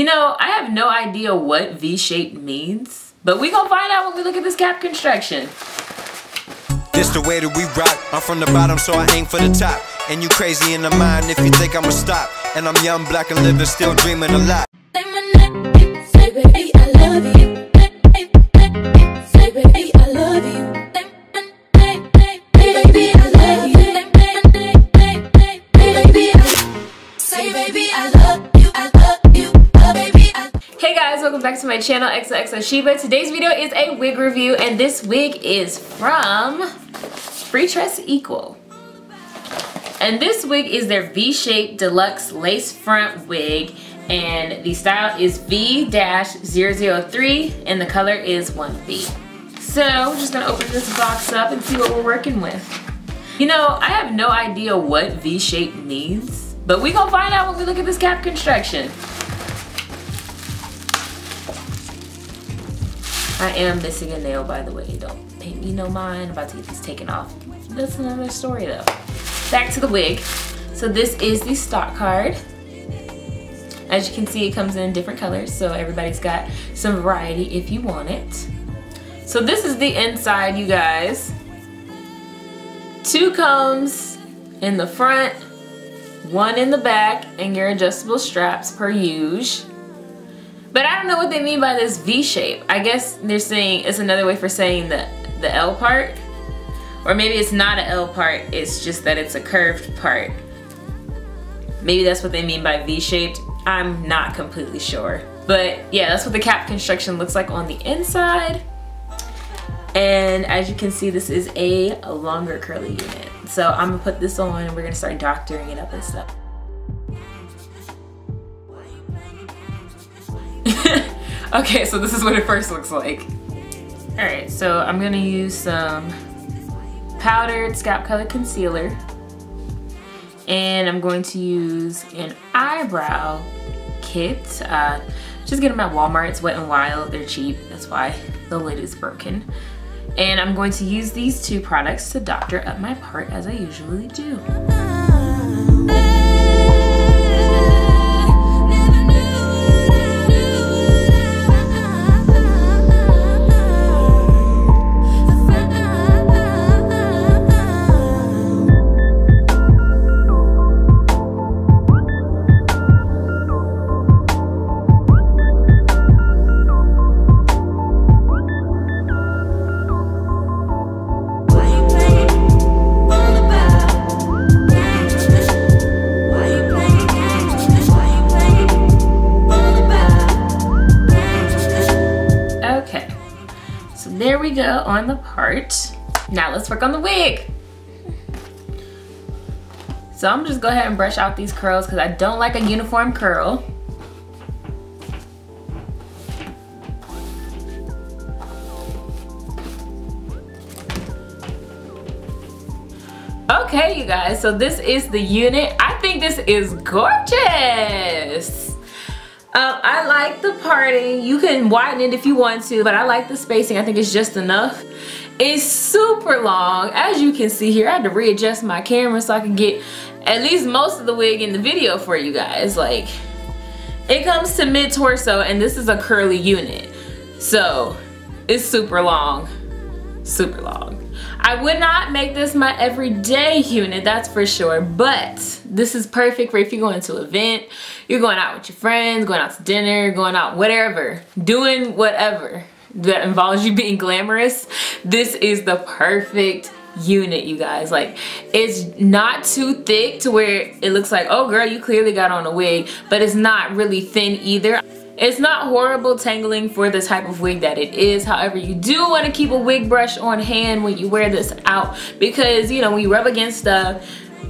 You know, I have no idea what V-shape means, but we gonna find out when we look at this cap construction. This the way that we rock. I'm from the bottom, so I aim for the top. And you crazy in the mind if you think I'ma stop. And I'm young, black, and living, still dreaming a lot. Say baby, I love you. Say baby, I love you. Baby, I love you. Say baby, I love you. I love you. Baby, hey guys, welcome back to my channel, XOXO Sheba. Today's video is a wig review, and this wig is from Freetress Equal. And this wig is their V-shaped deluxe lace front wig, and the style is V-003 and the color is 1B. So we're just gonna open this box up and see what we're working with. You know, I have no idea what V-shape means, but we gonna find out when we look at this cap construction. I am missing a nail, by the way. Don't pay me no mind. I'm about to get these taken off. That's another story though. Back to the wig. So this is the stock card. As you can see, it comes in different colors, so everybody's got some variety if you want it. So this is the inside, you guys. 2 combs in the front, 1 in the back, and your adjustable straps per usual. But I don't know what they mean by this V shape. I guess they're saying it's another way for saying the L part. Or maybe it's not an L part, it's just that it's a curved part. Maybe that's what they mean by V-shaped. I'm not completely sure. But yeah, that's what the cap construction looks like on the inside. And as you can see, this is a longer curly unit. So I'm gonna put this on and we're gonna start doctoring it up and stuff. Okay, so this is what it first looks like. All right, so I'm gonna use some powdered scalp color concealer, and I'm going to use an eyebrow kit. Just get them at Walmart. It's Wet n Wild. They're cheap. That's why the lid is broken. And I'm going to use these 2 products to doctor up my part as I usually do. There we go on the part. Now let's work on the wig. So I'm just go ahead and brush out these curls because I don't like a uniform curl. Okay, you guys, so this is the unit. I think this is gorgeous. I like the parting. You can widen it if you want to, but I like the spacing. I think it's just enough. It's super long. As you can see here, I had to readjust my camera so I can get at least most of the wig in the video for you guys. Like, it comes to mid-torso, and this is a curly unit. So, it's super long. Super long. I would not make this my everyday unit, that's for sure, but this is perfect for if you're going to an event, you're going out with your friends, going out to dinner, going out whatever, doing whatever that involves you being glamorous. This is the perfect unit, you guys. Like, it's not too thick to where it looks like, oh girl, you clearly got on a wig, but it's not really thin either. It's not horrible tangling for the type of wig that it is. However, you do want to keep a wig brush on hand when you wear this out because, you know, when you rub against stuff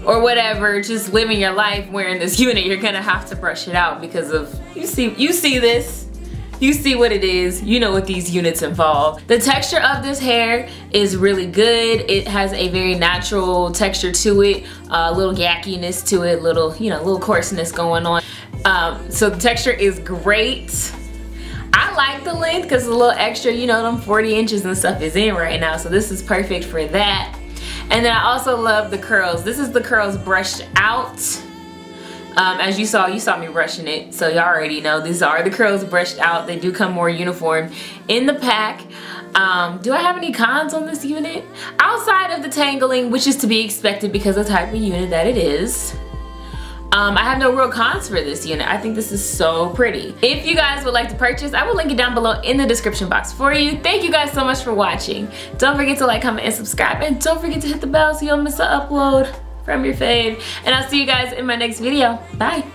or whatever, just living your life wearing this unit, you're gonna have to brush it out because of, you see this, you see what it is, you know what these units involve. The texture of this hair is really good. It has a very natural texture to it, a little yackiness to it, little, you know, little coarseness going on. So the texture is great. I like the length because it's a little extra, you know, them 40 inches and stuff is in right now, so this is perfect for that. And then I also love the curls. This is the curls brushed out. As you saw me brushing it, so y'all already know these are the curls brushed out. They do come more uniform in the pack. Do I have any cons on this unit? Outside of the tangling, which is to be expected because of the type of unit that it is. I have no real cons for this unit. I think this is so pretty. If you guys would like to purchase, I will link it down below in the description box for you. Thank you guys so much for watching. Don't forget to like, comment, and subscribe. And don't forget to hit the bell so you don't miss an upload from your fave. And I'll see you guys in my next video. Bye.